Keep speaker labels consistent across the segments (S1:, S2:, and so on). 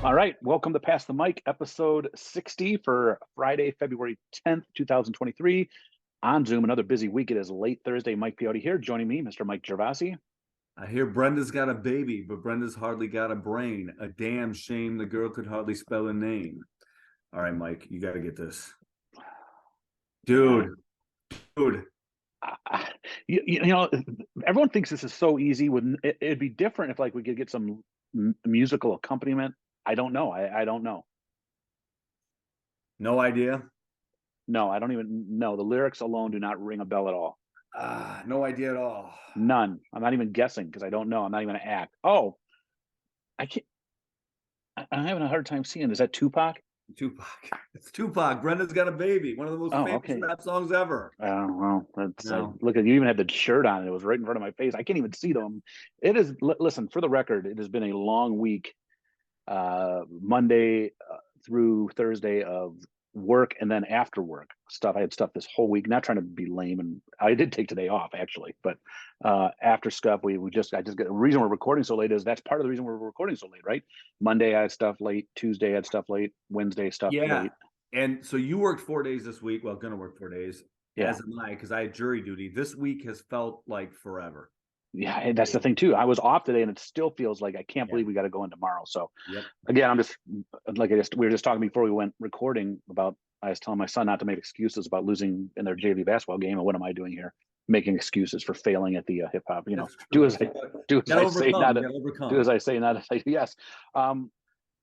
S1: All right, welcome to Pass the Mic, episode 60 for Friday, February 10th, 2023. On Zoom, another busy week. It is late Thursday. Mike Piotti here. Joining me, Mr. Mike Gervasi.
S2: I hear Brenda's got a baby, but Brenda's hardly got a brain. A damn shame the girl could hardly spell a name. All right, Mike, you got to get this. Dude.
S1: You know, everyone thinks this is so easy. It'd be different if like we could get some musical accompaniment. I don't know. I don't know.
S2: No idea?
S1: No, I don't even know. The lyrics alone do not ring a bell at all.
S2: No idea at all.
S1: None. I'm not even guessing because I don't know. I'm not even going to act. Oh, I can't. I'm having a hard time seeing. Is that Tupac?
S2: Tupac. It's Tupac. Brenda's got a baby. One of the most famous rap songs ever.
S1: Well, that's look at you. Even had the shirt on. It was right in front of my face. I can't even see them. It is. Listen, for the record, it has been a long week. Monday through Thursday of work and then after work stuff. I had stuff this whole week. Not trying to be lame, and I did take today off actually. But after stuff, I just got the reason we're recording so late is that's part of the reason we're recording so late, right? Monday I had stuff late. Tuesday I had stuff late. Wednesday stuff late.
S2: And so you worked 4 days this week. Well, gonna work 4 days.
S1: Yeah.
S2: As am I, because I had jury duty. This week has felt like forever.
S1: Yeah, that's the thing too. I was off today, and it still feels like I can't believe we got to go in tomorrow. So, again, we were just talking before we went recording about. I was telling my son not to make excuses about losing in their JV basketball game, and what am I doing here? Making excuses for failing at the hip hop. You know, do as I say, not as I yes.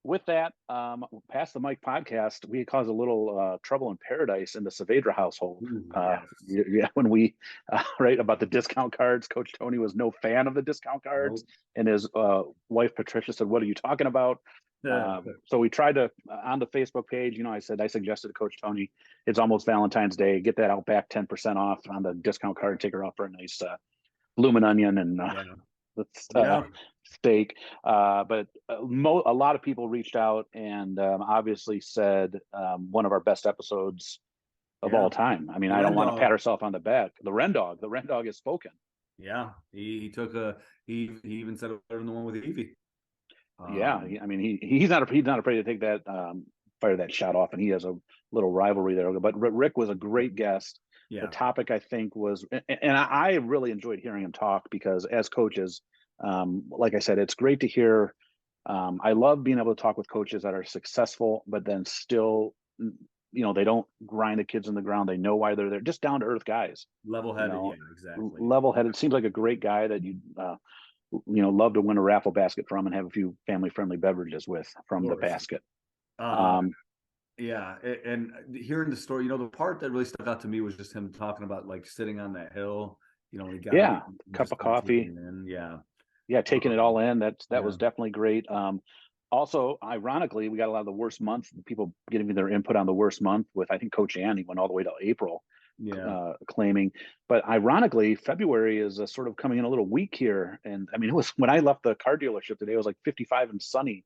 S1: With that, Pass the Mic podcast, we caused a little trouble in paradise in the Saavedra household. When we, right, about the discount cards. Coach Tony was no fan of the discount cards. And his wife, Patricia, said, "What are you talking about?" So we tried to, on the Facebook page, I suggested to Coach Tony, it's almost Valentine's Day, get that Outback 10% off on the discount card, take her out for a nice bloomin' onion and steak. But a lot of people reached out and obviously said one of our best episodes of all time. I mean, I don't want to pat ourselves on the back. The Ren Dog has spoken.
S2: Yeah, he even said it better than the one with Evie.
S1: I mean, he's not afraid to take that fire that shot off, and he has a little rivalry there. But Rick was a great guest. The topic, I think, was, and I really enjoyed hearing him talk because as coaches, like I said, it's great to hear. I love being able to talk with coaches that are successful, but then still, they don't grind the kids in the ground. They know why they're there. Just down to earth guys.
S2: Level-headed, exactly.
S1: Level-headed. Seems like a great guy that you'd, love to win a raffle basket from and have a few family-friendly beverages with from the basket.
S2: And hearing the story, the part that really stuck out to me was just him talking about like sitting on that hill, he got
S1: cup of coffee. Taking it all in. That was definitely great. Also, ironically, we got a lot of the worst month, people giving their input on the worst month with, I think Coach Ann, he went all the way to April, claiming. But ironically, February is sort of coming in a little weak here. And I mean, it was when I left the car dealership today, it was like 55 and sunny.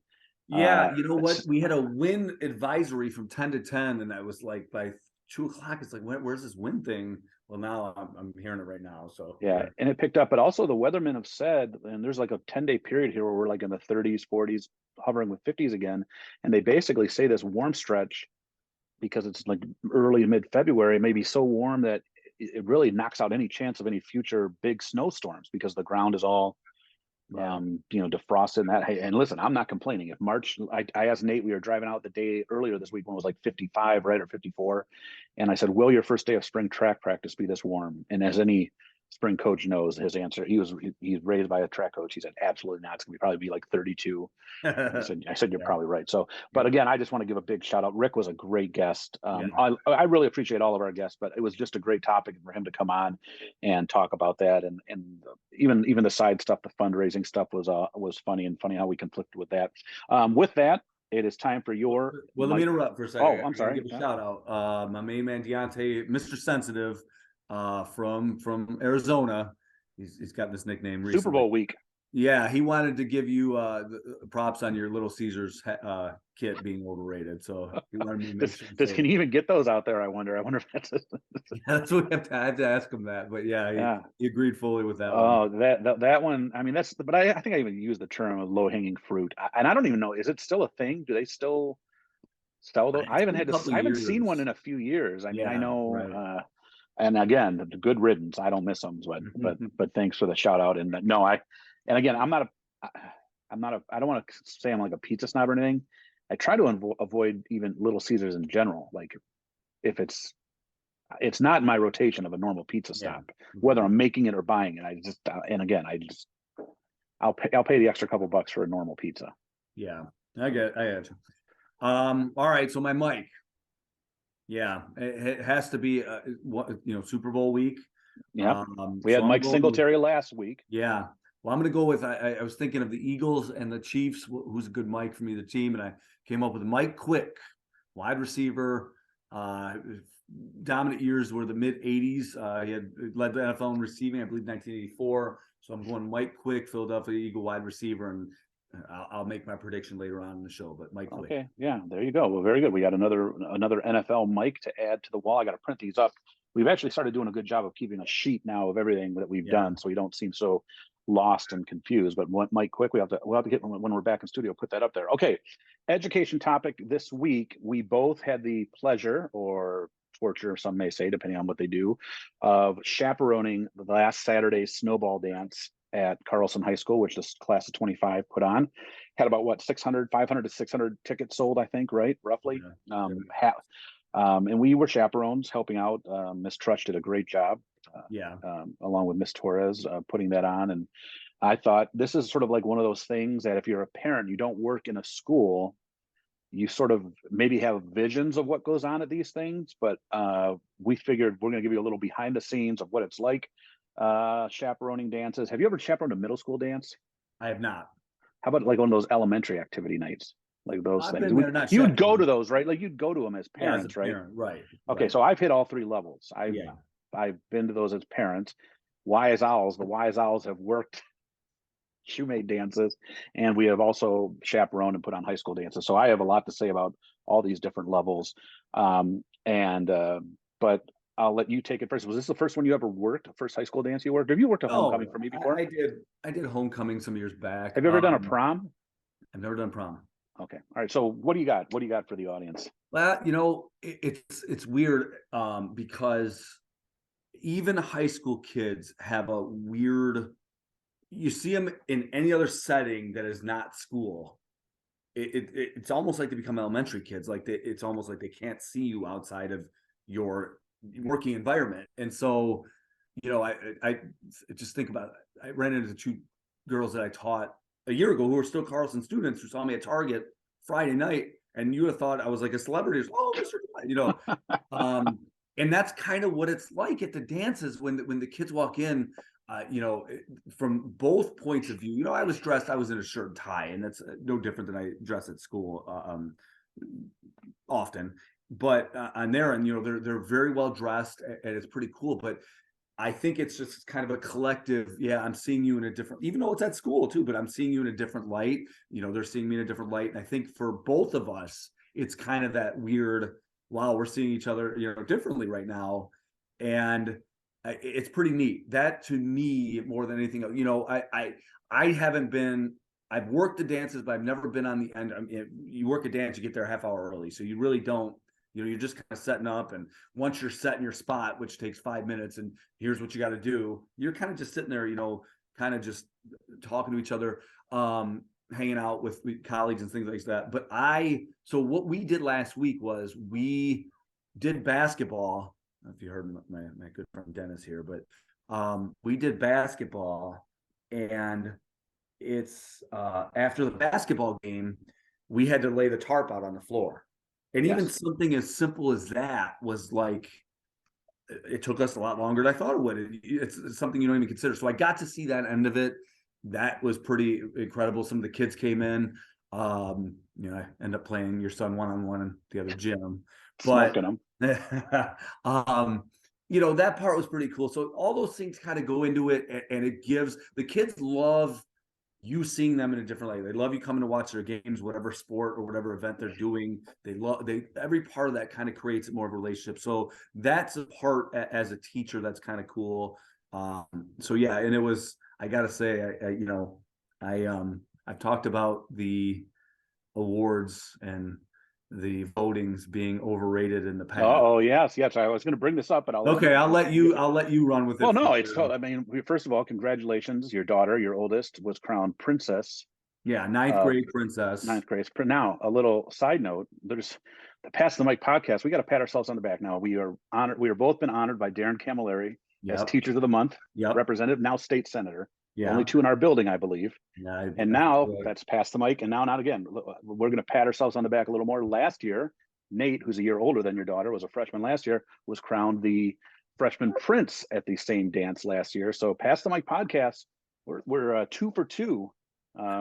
S2: Yeah, you know what? We had a wind advisory from 10 to 10, and I was like, by 2 o'clock, it's like, where's this wind thing? Well, now I'm hearing it right now. So
S1: and it picked up. But also the weathermen have said, and there's like a 10-day period here where we're like in the 30s, 40s, hovering with 50s again. And they basically say this warm stretch, because it's like early mid-February, may be so warm that it really knocks out any chance of any future big snowstorms because the ground is all defrosted and that. And listen, I'm not complaining. If March, I asked Nate, we were driving out the day earlier this week when it was like 55, right, or 54. And I said, will your first day of spring track practice be this warm? And as any spring coach knows, his answer, he's raised by a track coach. He said, absolutely not. It's going to probably be like 32. I said, you're probably right. So, but again, I just want to give a big shout out. Rick was a great guest. I really appreciate all of our guests, but it was just a great topic for him to come on and talk about that. And even the side stuff, the fundraising stuff was funny how we conflicted with that. With that, it is time for your.
S2: Well, let me interrupt for a second.
S1: I'm sorry.
S2: Give a shout out. My main man Deontay, Mr. Sensitive, from Arizona. He's got this nickname recently.
S1: Super Bowl week.
S2: Yeah, he wanted to give you the props on your Little Caesars kit being overrated. So he wanted me to make sure.
S1: Can you even get those out there? I wonder if that's
S2: Yeah, that's what I have to ask him that. But yeah,
S1: yeah.
S2: he agreed fully with that one.
S1: Oh, that one. I mean, but I think I even used the term of low hanging fruit, and I don't even know. Is it still a thing? Do they still sell those?
S2: It's been a couple
S1: I haven't seen one
S2: years.
S1: in a few years. I mean, I
S2: Yeah,
S1: know.
S2: right.
S1: And again, the good riddance. I don't miss them, but thanks for the shout out. And no, and again, I don't want to say I'm like a pizza snob or anything. I try to avoid even Little Caesars in general. Like if it's not in my rotation of a normal pizza stop, whether I'm making it or buying it. And again, I'll pay the extra couple bucks for a normal pizza.
S2: Yeah, I get you. All right, so my mic. Yeah, it has to be Super Bowl week.
S1: Yeah, we had Mike Singletary last week.
S2: Yeah, well, I'm going to go with I was thinking of the Eagles and the Chiefs. Who's a good mic for me, the team, and I came up with Mike Quick, wide receiver. Dominant years were the mid '80s. He had led the NFL in receiving, I believe, 1984. So I'm going Mike Quick, Philadelphia Eagle wide receiver, and I'll make my prediction later on in the show. But Mike Quick.
S1: Okay, yeah, there you go. Well, very good. We got another NFL mic to add to the wall. I got to print these up. We've actually started doing a good job of keeping a sheet now of everything that we've done, so we don't seem so lost and confused. But Mike Quick, we'll have to get when we're back in studio, put that up there. Okay, education topic this week. We both had the pleasure or torture, some may say, depending on what they do, of chaperoning the last Saturday's Snowball Dance at Carlson High School, which this class of 25 put on. Had about 500 to 600 tickets sold, I think, right, roughly. And we were chaperones helping out. Miss Trutch did a great job. Along with Miss Torres, putting that on. And I thought this is sort of like one of those things that if you're a parent, you don't work in a school, you sort of maybe have visions of what goes on at these things, but we figured we're going to give you a little behind the scenes of what it's like chaperoning dances. Have you ever chaperoned a middle school dance?
S2: I have not.
S1: How about like one of those elementary activity nights, like those things?
S2: You would
S1: go to those, right? Like you'd go to them as parents, right?
S2: Right.
S1: Okay, so I've hit all three levels. I've been to those as parents. The Wise Owls have worked shoemade dances, and we have also chaperoned and put on high school dances. So I have a lot to say about all these different levels. But I'll let you take it first. Was this the first one you ever worked? First high school dance you worked? Have you worked a homecoming for me before?
S2: I did homecoming some years back.
S1: Have you ever done a prom?
S2: I've never done prom.
S1: Okay. All right. So what do you got? What do you got for the audience?
S2: Well, it's weird because even high school kids have a weird. You see them in any other setting that is not school. It's almost like they become elementary kids. Like it's almost like they can't see you outside of your working environment. And so, I just think about it. I ran into two girls that I taught a year ago who were still Carlson students who saw me at Target Friday night, and you would have thought I was like a celebrity. Oh, Mr. And that's kind of what it's like at the dances when the kids walk in. From both points of view, I was in a shirt and tie, and that's no different than I dress at school often. But on their end, they're very well dressed, and it's pretty cool. But I think it's just kind of a collective. Yeah, I'm seeing you in a different, even though it's at school too, but I'm seeing you in a different light. They're seeing me in a different light, and I think for both of us, it's kind of that weird. Wow, we're seeing each other, differently right now, and it's pretty neat. That to me, more than anything else, I haven't been. I've worked the dances, but I've never been on the end. I mean, you work a dance, you get there a half hour early, so you really don't. You're just kind of setting up, and once you're set in your spot, which takes 5 minutes, and here's what you got to do. You're kind of just sitting there, kind of just talking to each other, hanging out with colleagues and things like that. But so what we did last week was we did basketball. I don't know if you heard my good friend Dennis here, but we did basketball, and it's after the basketball game, we had to lay the tarp out on the floor. And even something as simple as that was like, it took us a lot longer than I thought it would. It's something you don't even consider. So I got to see that end of it. That was pretty incredible. Some of the kids came in. I end up playing your son one-on-one in the other gym. But that part was pretty cool. So all those things kind of go into it, and it gives the kids love you seeing them in a different light. They love you coming to watch their games, whatever sport or whatever event they're doing. Every part of that kind of creates more of a relationship. So that's a part as a teacher that's kind of cool. So yeah, and it was, I gotta say, I've talked about the awards and the votings being overrated in the past.
S1: Oh yes, yes. I was going to bring this up, but I'll let
S2: Okay,
S1: you.
S2: I'll let you run with it.
S1: Well, no, it's total. I mean, first of all, congratulations. Your daughter, your oldest, was crowned princess.
S2: Yeah, ninth grade princess.
S1: Ninth grade. Now, a little side note: there's the Pass the Mic podcast. We got to pat ourselves on the back. Now, we are honored. We are both been honored by Darren Camilleri as Teachers of the Month, representative, now state senator. Yeah. Only 2 in our building, I believe. Yeah, and now that's Pass the Mic. And now, not again. We're going to pat ourselves on the back a little more. Last year, Nate, who's a year older than your daughter, was a freshman last year, was crowned the freshman prince at the same dance last year. So Pass the Mic podcast, we're 2 for 2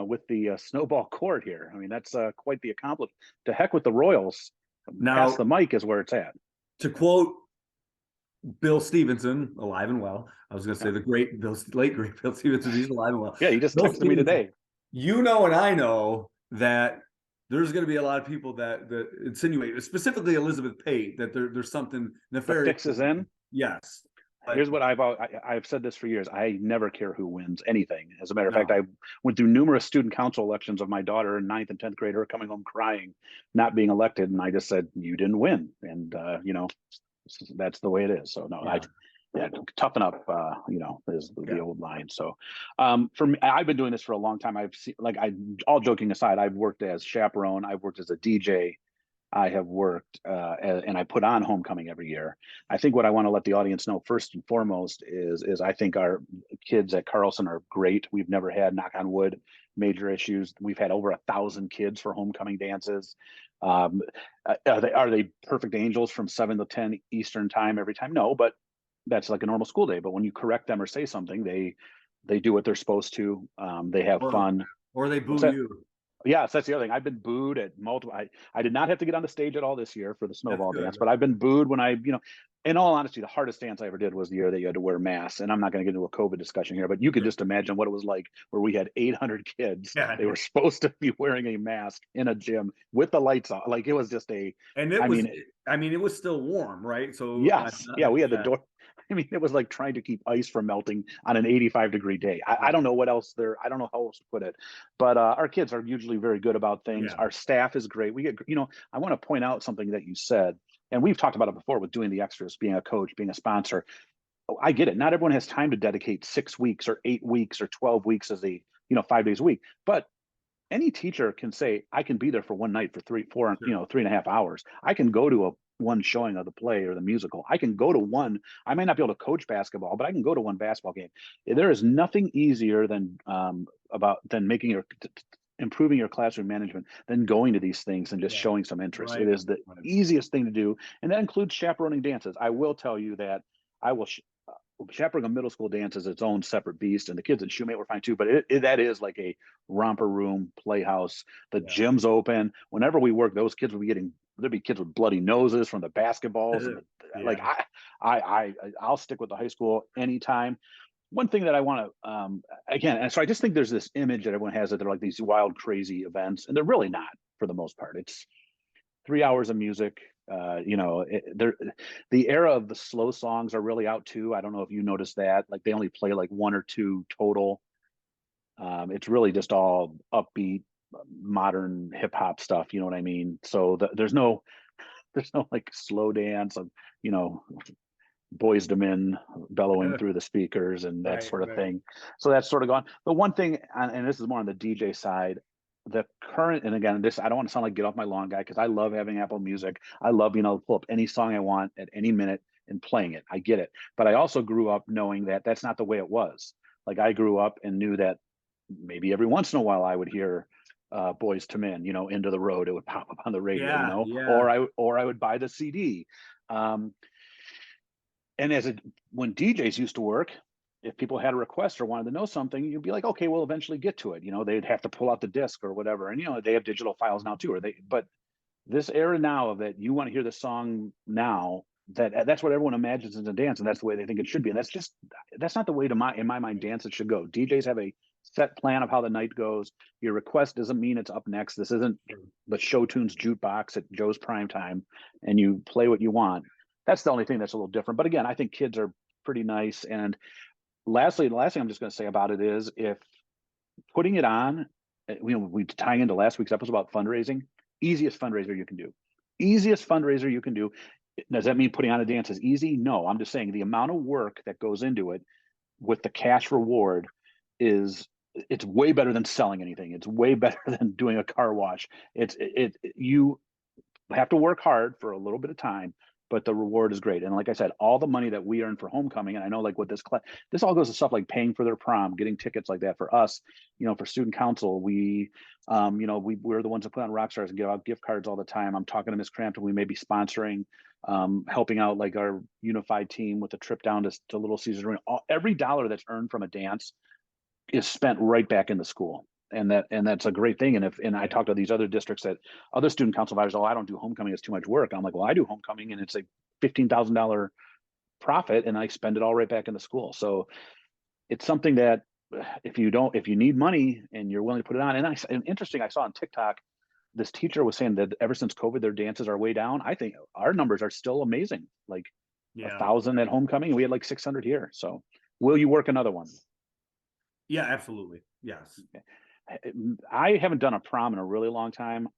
S1: with the snowball court here. I mean, that's quite the accomplishment. To heck with the Royals. Now, Pass the Mic is where it's at.
S2: To quote Bill Stevenson, alive and well. I was going to say the late great Bill Stevenson. He's alive and well.
S1: Yeah, he just texted me today.
S2: You know, and I know that there's going to be a lot of people that insinuate, specifically Elizabeth Pate, that there's something nefarious.
S1: The fix is in.
S2: Yes.
S1: Here's what I've said this for years. I never care who wins anything. As a matter of fact, I went through numerous student council elections of my daughter in 9th and 10th grade, her coming home crying, not being elected, and I just said, "You didn't win," and that's the way it is. So no, toughen up. Is the old line. So for me, I've been doing this for a long time. I've seen, all joking aside, I've worked as chaperone. I've worked as a DJ. I have worked and I put on homecoming every year. I think what I want to let the audience know first and foremost is I think our kids at Carlson are great. We've never had, knock on wood, major issues. We've had over 1,000 kids for homecoming dances. Are they perfect angels from 7 to 10 Eastern time every time? No, but that's like a normal school day. But when you correct them or say something, they do what they're supposed to. They have fun.
S2: Or they boo you.
S1: Yes, that's the other thing. I've been booed at multiple. I did not have to get on the stage at all this year for the Snowball Dance, but I've been booed when in all honesty, the hardest dance I ever did was the year that you had to wear masks. And I'm not going to get into a COVID discussion here, but you could just imagine what it was like where we had 800 kids. Yeah. They were supposed to be wearing a mask in a gym with the lights on. Like it was just it
S2: was still warm, right? So
S1: yes, we had the door. I mean, it was like trying to keep ice from melting on an 85-degree day. I don't know what else I don't know how else to put it, but our kids are usually very good about things. Yeah. Our staff is great. We get, I want to point out something that you said, and we've talked about it before with doing the extras, being a coach, being a sponsor. I get it. Not everyone has time to dedicate 6 weeks or 8 weeks or 12 weeks as 5 days a week, but any teacher can say, I can be there for one night for 3.5 hours. I can go to one showing of the play or the musical. I can go to one. I may not be able to coach basketball, but I can go to one basketball game. There is nothing easier than making improving your classroom management than going to these things and just showing some interest. Right. It is the easiest thing to do, and that includes chaperoning dances. I will tell you that I will. Chaperoning a middle school dance is its own separate beast, and the kids at Shoemate were fine too. But that is like a romper room, playhouse. The gym's open. Whenever we work, those kids will be there'd be kids with bloody noses from the basketballs. Like I'll stick with the high school anytime. One thing that I want to again, and so I just think there's this image that everyone has that they're like these wild, crazy events, and they're really not for the most part. It's 3 hours of music. The era of the slow songs are really out too. I don't know if you noticed that. Like they only play like 1 or 2 total. It's really just all upbeat, modern hip hop stuff. You know what I mean? So there's no like slow dance of Boys to Men bellowing through the speakers and that sort of thing. So that's sort of gone. The one thing, and this is more on the DJ side, the current, and again, I don't want to sound like get off my lawn guy because I love having Apple Music. I love being able to pull up any song I want at any minute and playing it. I get it. But I also grew up knowing that that's not the way it was. Like I grew up and knew that maybe every once in a while I would hear Boys to Men, Into the Road. It would pop up on the radio, or I would buy the CD. And when DJs used to work, if people had a request or wanted to know something, you'd be like, okay, we'll eventually get to it. They'd have to pull out the disc or whatever. And, they have digital files now too, but this era now of that, you want to hear the song now, that's what everyone imagines as a dance. And that's the way they think it should be. And that's not the way in my mind, dance it should go. DJs have a set plan of how the night goes. Your request doesn't mean it's up next. This isn't the show tunes jukebox at Joe's prime time and you play what you want. That's the only thing that's a little different. But again, I think kids are pretty nice. And lastly, the last thing I'm just going to say about it is if putting it on, we tie into last week's episode about fundraising, easiest fundraiser you can do. Easiest fundraiser you can do. Does that mean putting on a dance is easy? No, I'm just saying the amount of work that goes into it with the cash reward it's way better than selling anything. It's way better than doing a car wash. You have to work hard for a little bit of time, but the reward is great. And like I said, all the money that we earn for homecoming, and I know like with this all goes to stuff like paying for their prom, getting tickets like that for us, for student council, we're the ones that put on Rockstars and give out gift cards all the time. I'm talking to Miss Crampton. We may be sponsoring, helping out like our unified team with a trip down to Little Caesars. Every dollar that's earned from a dance is spent right back in the school. And that's a great thing. And I talk to these other districts that other student council advisors, I don't do homecoming, it's too much work. I'm like, well, I do homecoming and it's like $15,000 profit and I spend it all right back in the school. So it's something that if you need money and you're willing to put it on, and interesting, I saw on TikTok, this teacher was saying that ever since COVID, their dances are way down. I think our numbers are still amazing. Like 1,000 at homecoming, and we had like 600 here. So will you work another one?
S2: Yeah, absolutely. Yes.
S1: I haven't done a prom in a really long time.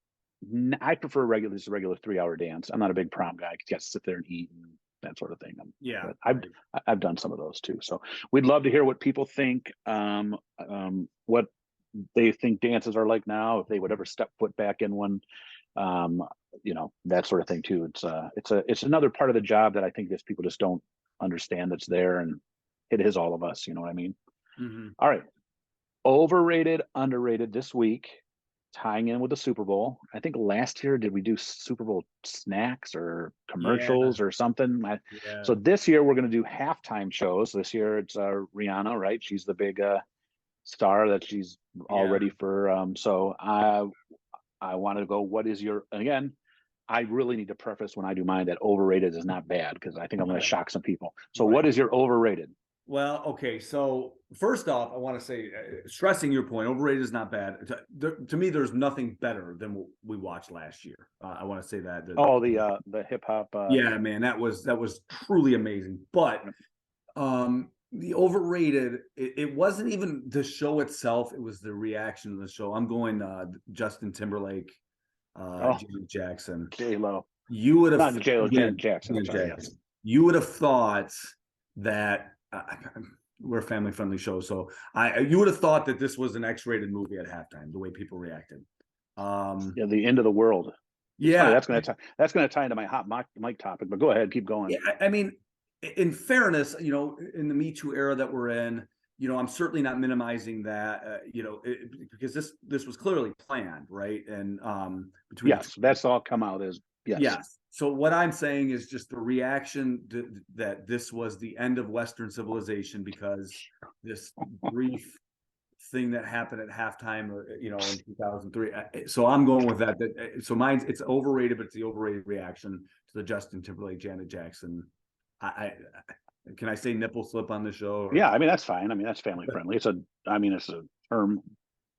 S1: I prefer a regular 3-hour dance. I'm not a big prom guy. You got to sit there and eat and that sort of thing.
S2: Yeah,
S1: I've done some of those too. So we'd love to hear what people think, what they think dances are like now, if they would ever step foot back in one, that sort of thing too. It's another part of the job that I think that people just don't understand that's there, and it is all of us. You know what I mean?
S2: Mm-hmm.
S1: All right. Overrated, underrated this week, tying in with the Super Bowl. I think last year, did we do Super Bowl snacks or commercials or something? So this year, we're going to do halftime shows. This year, it's Rihanna, right? She's the big star that she's all ready for. So I wanted to go, what is your, and again, I really need to preface when I do mine that overrated is not bad, because I think I'm going to shock some people. So what is your overrated?
S2: Well, okay. So first off, I want to say, stressing your point, overrated is not bad. To me, there's nothing better than what we watched last year. I want to say that.
S1: The hip hop.
S2: Yeah, man, that was truly amazing. But the overrated, it wasn't even the show itself. It was the reaction to the show. I'm going Justin Timberlake, Janet Jackson.
S1: J-Lo.
S2: You would have
S1: Janet Jackson.
S2: Yes. You would have thought that. We're a family-friendly show, so you would have thought that this was an X-rated movie at halftime. The way people reacted,
S1: the end of the world.
S2: Yeah,
S1: that's going to tie into my hot mic topic. But go ahead, keep going.
S2: Yeah, I mean, in fairness, in the Me Too era that we're in, I'm certainly not minimizing that, because this was clearly planned, right? And
S1: that's all come out as yes.
S2: So what I'm saying is just the reaction that this was the end of Western civilization, because this brief thing that happened at halftime, in 2003. So I'm going with that. So it's overrated, but it's the overrated reaction to the Justin Timberlake, Janet Jackson. Can I say nipple slip on the show?
S1: Yeah, I mean that's fine. I mean that's family friendly. It's a term.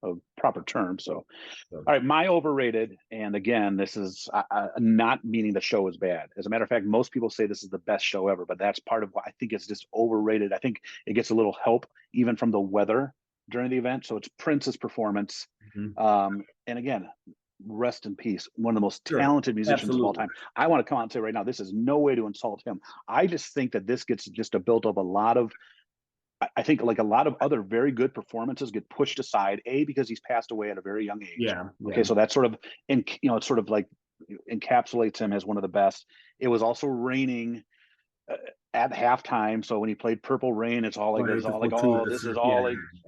S1: A proper term. So, all right, my overrated, and again, this is not meaning the show is bad. As a matter of fact, most people say this is the best show ever, but that's part of why I think it's just overrated. I think it gets a little help even from the weather during the event. So it's Prince's performance. Mm-hmm. And again, rest in peace, one of the most talented musicians of all time. I want to come out and say right now, this is no way to insult him. I just think that this gets just a built of a lot of, I think like a lot of other very good performances get pushed aside, because he's passed away at a very young age.
S2: Yeah.
S1: Okay. So that's sort of, it sort of like encapsulates him as one of the best. It was also raining at halftime. So when he played Purple Rain, it's all like,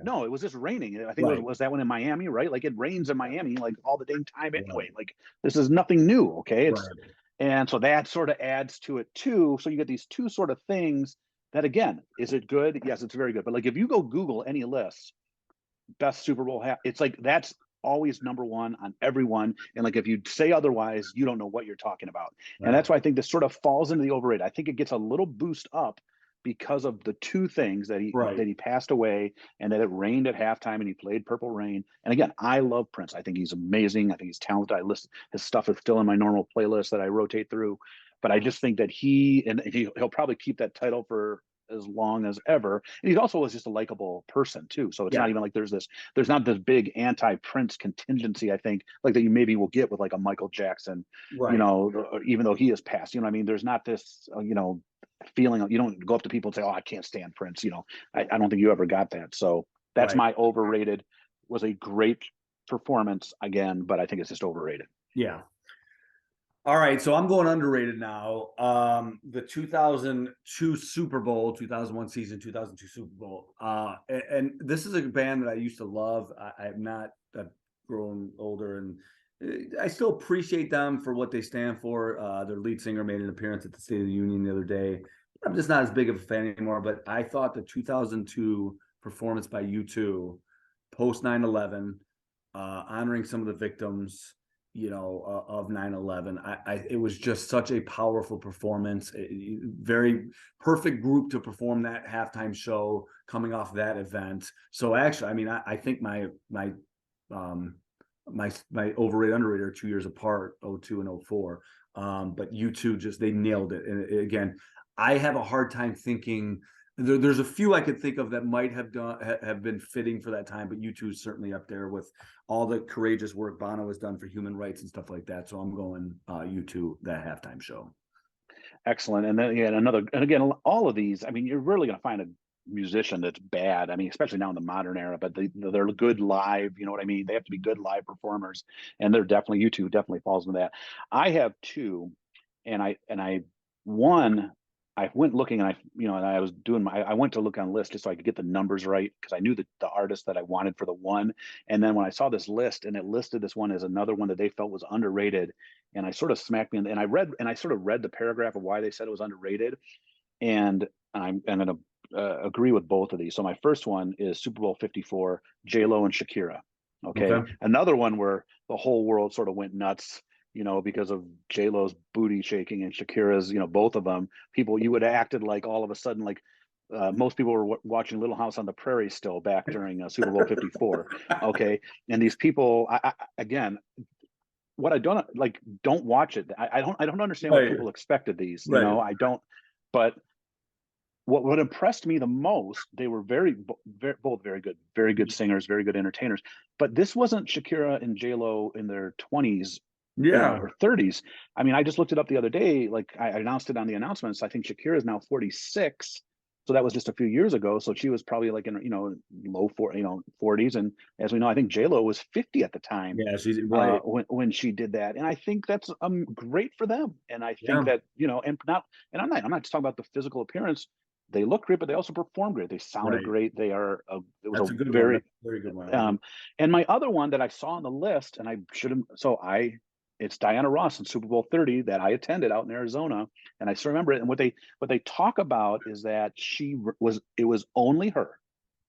S1: no, it was just raining. I think it was that one in Miami, right? Like it rains in Miami, like all the dang time anyway. Like this is nothing new. Okay. And so that sort of adds to it too. So you get these two sort of things. That again, is it good? Yes, it's very good. But like if you go Google any lists, best Super Bowl it's like that's always number one on everyone. And like if you say otherwise, you don't know what you're talking about. And that's why I think this sort of falls into the overrated. I think it gets a little boost up because of the two things that
S2: Right.
S1: he passed away, and that it rained at halftime and he played Purple Rain. And again, I love Prince. I think he's amazing. I think he's talented. I listen, his stuff is still in my normal playlist that I rotate through. But I just think that he'll probably keep that title for as long as ever. And he also was just a likable person too. So it's
S2: Yeah.
S1: not even like there's not this big anti-Prince contingency, I think, like that you maybe will get with like a Michael Jackson,
S2: Right.
S1: you know, even though he has passed, you know what I mean? There's not this, you know, feeling, you don't go up to people and say, oh, I can't stand Prince. You know, I don't think you ever got that. So that's
S2: Right.
S1: my overrated. Was a great performance again, but I think it's just overrated.
S2: Yeah. All right, so I'm going underrated now. The 2002 Super Bowl, 2001 season, 2002 Super Bowl. And this is a band that I used to love. I've not I've grown older, and I still appreciate them for what they stand for. Their lead singer made an appearance at the State of the Union the other day. I'm just not as big of a fan anymore, but I thought the 2002 performance by U2 post 9/11, honoring some of the victims, you know, of 9/11. It was just such a powerful performance. Very perfect group to perform that halftime show coming off that event. So actually, I mean, I think my overrated underrated are 2 years apart, 02 and 04. But U2 just, they nailed it. And again, I have a hard time thinking there's a few I could think of that might have been fitting for that time, but U2 is certainly up there with all the courageous work Bono has done for human rights and stuff like that. So I'm going U2, that halftime show.
S1: Excellent. And then again, all of these, I mean, you're really going to find a musician that's bad. I mean, especially now in the modern era, but they're good live. You know what I mean? They have to be good live performers, and they're definitely, U2 definitely falls into that. I have two, and one, I went looking, and I was doing I went to look on list just so I could get the numbers right, because I knew the artist that I wanted for the one. And then when I saw this list and it listed this one as another one that they felt was underrated, and I sort of smacked me and I sort of read the paragraph of why they said it was underrated, and I'm going to agree with both of these. So my first one is Super Bowl 54, J-Lo and Shakira. Okay. Another one where the whole world sort of went nuts, you know, because of J-Lo's booty shaking and Shakira's, you know, both of them. You would have acted like all of a sudden, like most people were watching Little House on the Prairie still back during Super Bowl 54. Okay. And these people, again, what I don't like, don't watch it. I don't understand what people expected these, you know, I don't, but what impressed me the most, they were both very good singers, very good entertainers. But this wasn't Shakira and J-Lo in their 20s, you know, or 30s. I mean, I just looked it up the other day. Like I announced it on the announcements. I think Shakira is now 46. So that was just a few years ago. So she was probably like in, you know, low 40s. And as we know, I think J-Lo was 50 at the time.
S2: Yeah, she's right.
S1: When she did that. And I think that's great for them. And I think that, you know, I'm not just talking about the physical appearance. They look great, but they also perform great. They sounded great. They are. It was a very
S2: good one.
S1: And my other one that I saw on the list, and I should have. It's Diana Ross in Super Bowl 30 that I attended out in Arizona, and I still remember it. And what they talk about is that it was only her.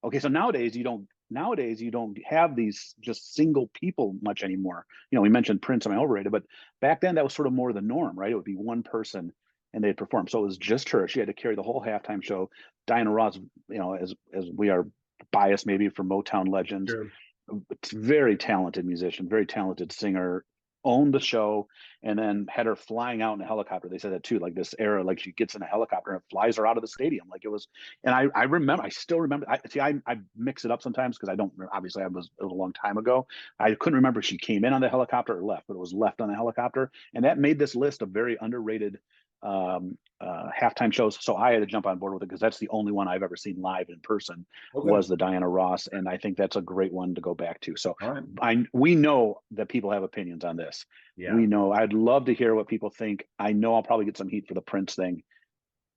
S1: Okay, so nowadays you don't have these just single people much anymore. You know, we mentioned Prince and Overrated, but back then that was sort of more the norm, right? It would be one person and they'd perform. So it was just her. She had to carry the whole halftime show. Diana Ross, you know, as we are biased maybe for Motown legends, very talented musician, very talented singer, owned the show, and then had her flying out in a helicopter. They said that too, like this era, like she gets in a helicopter and flies her out of the stadium. Like it was, and I still remember, I mix it up sometimes because I don't, obviously it was a long time ago. I couldn't remember if she came in on the helicopter or left, but it was left on the helicopter. And that made this list of very underrated halftime shows. So I had to jump on board with it because that's the only one I've ever seen live in person was the Diana Ross. And I think that's a great one to go back to. So we know that people have opinions on this. Yeah. We know. I'd love to hear what people think. I know I'll probably get some heat for the Prince thing.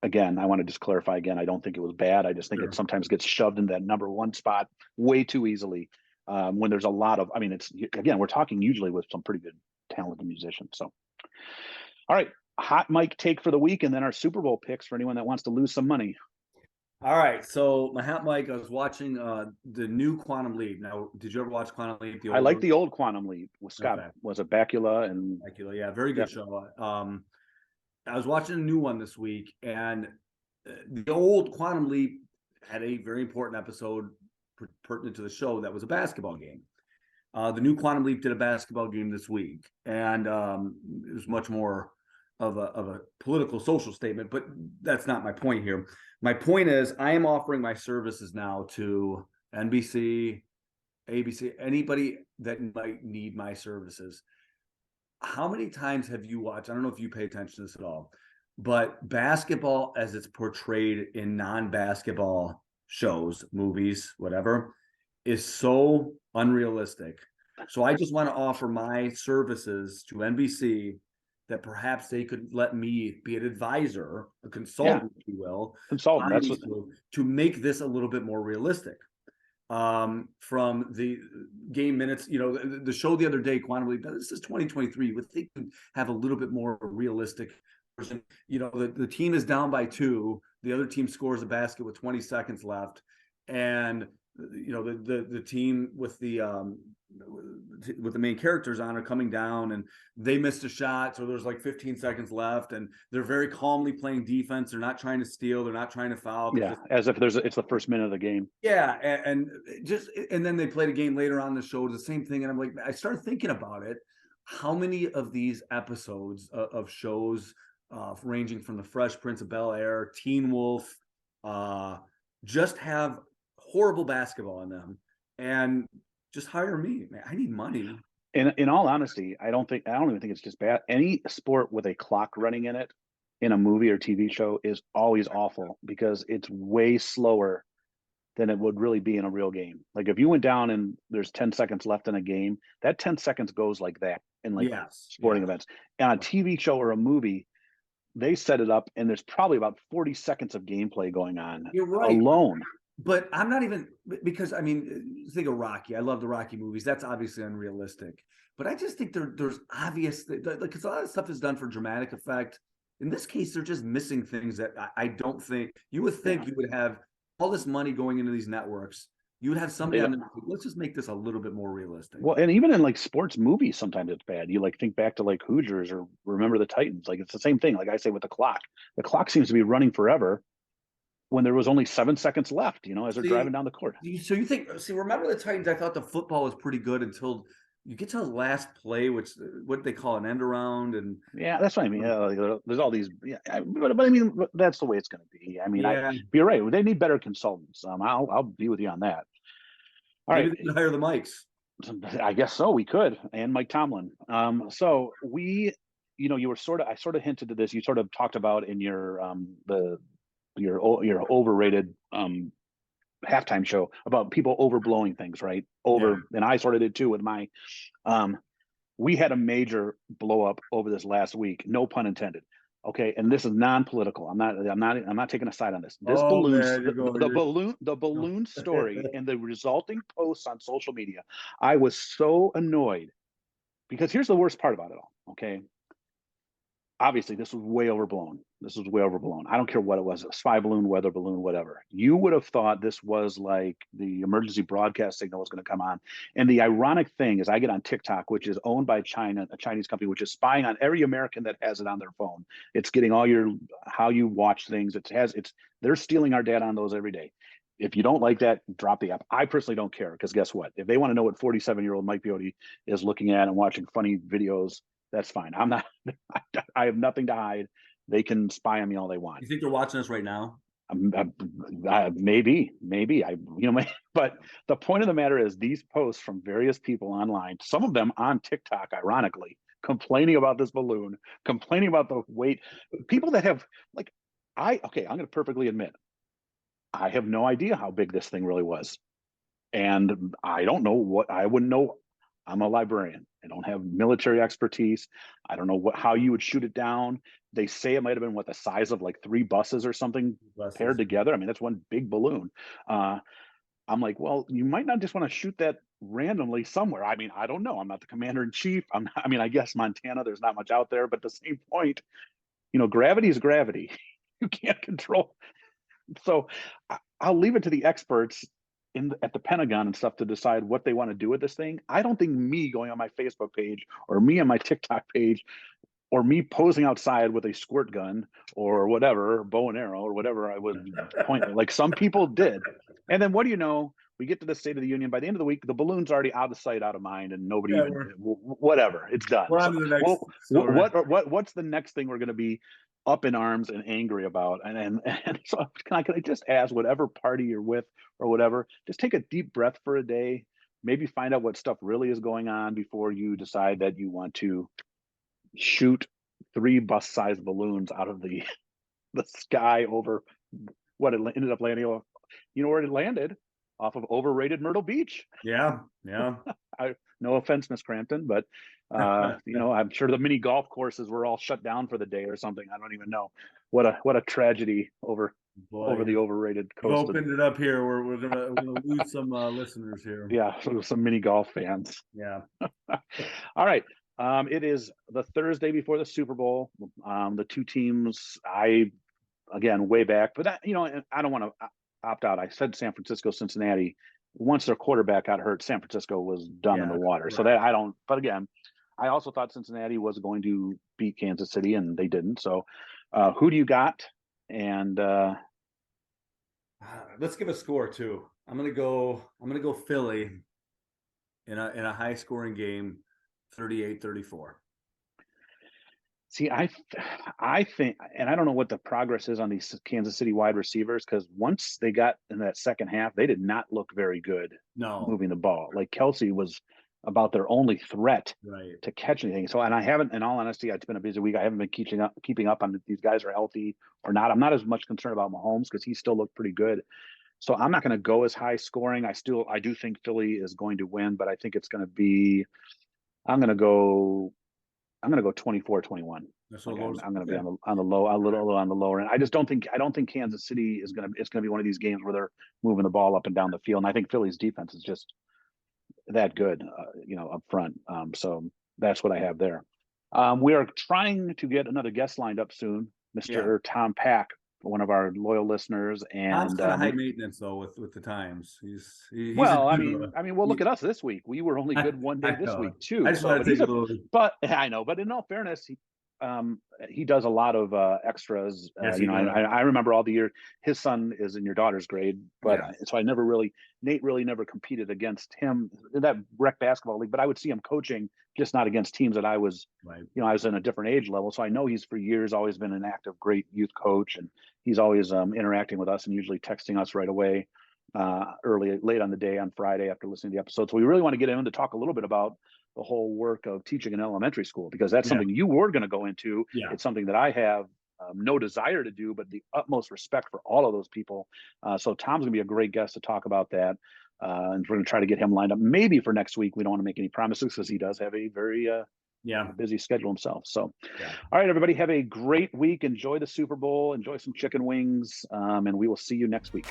S1: Again, I want to just clarify again, I don't think it was bad. I just think it sometimes gets shoved in that number one spot way too easily when there's a lot of, I mean, we're talking usually with some pretty good talented musicians. So, all right. Hot mic take for the week, and then our Super Bowl picks for anyone that wants to lose some money.
S2: All right, so my hot mic, I was watching the new Quantum Leap. Now, did you ever watch Quantum Leap?
S1: I like the old Quantum Leap with Scott. Was it Bakula and
S2: Bakula? Yeah, very good show. I was watching a new one this week, and the old Quantum Leap had a very important episode pertinent to the show that was a basketball game. The new Quantum Leap did a basketball game this week, and it was much more of a political social statement, but that's not my point here. My point is I am offering my services now to NBC, ABC, anybody that might need my services. How many times have you watched? I don't know if you pay attention to this at all, but basketball as it's portrayed in non-basketball shows, movies, whatever, is so unrealistic. So I just want to offer my services to NBC that perhaps they could let me be an advisor, a consultant, if you will,
S1: consultant. That's what,
S2: to make this a little bit more realistic. From the game minutes, the show the other day, Quantum Leap, this is 2023. You would think we'd have a little bit more realistic version. The team is down by 2. The other team scores a basket with 20 seconds left, and the team with the main characters on are coming down, and they missed a shot, so there's like 15 seconds left, and they're very calmly playing defense. They're not trying to steal, they're not trying to foul.
S1: As if it's the first minute of the game.
S2: Yeah, and then they played a game later on the show, the same thing, and I'm like, I started thinking about it. How many of these episodes of shows, ranging from the Fresh Prince of Bel-Air, Teen Wolf, just have horrible basketball in them, and just hire me, man. I need money.
S1: In all honesty, I don't even think it's just bad. Any sport with a clock running in it, in a movie or TV show, is always awful because it's way slower than it would really be in a real game. Like if you went down and there's 10 seconds left in a game, that 10 seconds goes like that in sporting events. And on a TV show or a movie, they set it up and there's probably about 40 seconds of gameplay going on.
S2: You're right.
S1: Alone.
S2: But I'm not even, because I mean, think of Rocky. I love the Rocky movies. That's obviously unrealistic. But I just think there's obvious, because a lot of stuff is done for dramatic effect. In this case, they're just missing things that I don't think, you would think you would have all this money going into these networks. You would have somebody on the, let's just make this a little bit more realistic.
S1: Well, and even in like sports movies, sometimes it's bad. You like think back to like Hoosiers or Remember the Titans. Like it's the same thing. Like I say with the clock seems to be running forever when there was only 7 seconds left, as they're driving down the court.
S2: So you think, Remember the Titans, I thought the football was pretty good until you get to the last play, which what they call an end around. And
S1: yeah, that's what I mean. There's all these, but I mean, that's the way it's going to be. I mean, you're right. They need better consultants. I'll be with you on that. All
S2: Maybe
S1: right.
S2: they can hire the Mikes.
S1: I guess so. We could. And Mike Tomlin. So we, I sort of hinted to this. You sort of talked about in your overrated halftime show about people overblowing things, right? And I sort of did too with my we had a major blow up over this last week, no pun intended. Okay, and this is non-political. I'm not taking a side on this. This the balloon story and the resulting posts on social media. I was so annoyed because here's the worst part about it all. Okay. Obviously, this was way overblown. I don't care what it was, a spy balloon, weather balloon, whatever. You would have thought this was like the emergency broadcast signal was going to come on. And the ironic thing is I get on TikTok, which is owned by China, a Chinese company, which is spying on every American that has it on their phone. It's getting all how you watch things. They're stealing our data on those every day. If you don't like that, drop the app. I personally don't care because guess what? If they want to know what 47-year-old Mike Beote is looking at and watching funny videos, that's fine. I have nothing to hide. They can spy on me all they want.
S2: You think they're watching us right now?
S1: Maybe. But the point of the matter is these posts from various people online, some of them on TikTok, ironically, complaining about this balloon, complaining about the weight. People that have I'm going to perfectly admit, I have no idea how big this thing really was. And I don't know I wouldn't know. I'm a librarian. I don't have military expertise. I don't know how you would shoot it down. They say it might have been the size of like 3 buses or something paired together. I mean, that's one big balloon. I'm like, well, you might not just want to shoot that randomly somewhere. I mean, I don't know. I'm not the commander in chief. I guess Montana, there's not much out there, but at the same point, gravity is gravity. You can't control. So I'll leave it to the experts at the Pentagon and stuff to decide what they want to do with this thing. I don't think me going on my Facebook page or me on my TikTok page or me posing outside with a squirt gun or whatever, bow and arrow or whatever I would point, like some people did. And then what do you know? We get to the State of the Union. By the end of the week, the balloon's already out of sight, out of mind, and nobody
S2: Yeah,
S1: even, whatever, it's done.
S2: we're
S1: So,
S2: on to the next story.
S1: what's the next thing we're going to be up in arms and angry about? And so can I just ask, whatever party you're with or whatever, just take a deep breath for a day, maybe find out what stuff really is going on before you decide that you want to shoot 3 bus-sized balloons out of the sky over what it ended up landing on. You know where it landed? Off of overrated Myrtle Beach.
S2: Yeah.
S1: No offense, Miss Crampton, but I'm sure the mini golf courses were all shut down for the day or something. I don't even know. What a tragedy over the overrated coast.
S2: Opened it up here. We're gonna lose some listeners here.
S1: Yeah, some mini golf fans.
S2: Yeah.
S1: All right. It is the Thursday before the Super Bowl. The two teams, again, way back, but I don't want to opt out. I said San Francisco, Cincinnati. Once their quarterback got hurt, San Francisco was done in the water. Right. So that I don't. But again, I also thought Cincinnati was going to beat Kansas City, and they didn't. So, who do you got? And
S2: let's give a score too. I'm gonna go Philly in a high scoring game, 38-34.
S1: See, I think, and I don't know what the progress is on these Kansas City wide receivers, because once they got in that second half, they did not look very good moving the ball. Like Kelsey was about their only threat to catch anything. So, and I haven't, in all honesty, it's been a busy week. I haven't been keeping up on if these guys are healthy or not. I'm not as much concerned about Mahomes because he still looked pretty good. So I'm not going to go as high scoring. I do think Philly is going to win, but I think it's going to be, I'm going to go 24-21. I'm going to be on the low, a little on the lower end. I don't think Kansas City it's going to be one of these games where they're moving the ball up and down the field. And I think Philly's defense is just that good, up front. So that's what I have there. We are trying to get another guest lined up soon, Mr. Tom Pack, one of our loyal listeners, and
S2: Tom's kind of high maintenance though with the times. He's
S1: look at us this week. We were only good one day this week too. But I know. But in all fairness, he does a lot of extras.
S2: Yes,
S1: I remember all the year. His son is in your daughter's grade, but so Nate really never competed against him in that rec basketball league. But I would see him coaching, just not against teams that I was. I was in a different age level, so I know he's for years always been an active, great youth coach, and he's always interacting with us and usually texting us right away, late on the day on Friday after listening to the episode. So we really want to get him to talk a little bit about the whole work of teaching in elementary school, because that's something you were going to go into. It's something that I have no desire to do, but the utmost respect for all of those people. So Tom's going to be a great guest to talk about that. And we're going to try to get him lined up maybe for next week. We don't want to make any promises because he does have a very busy schedule himself. So, all right, everybody, have a great week. Enjoy the Super Bowl. Enjoy some chicken wings. And we will see you next week.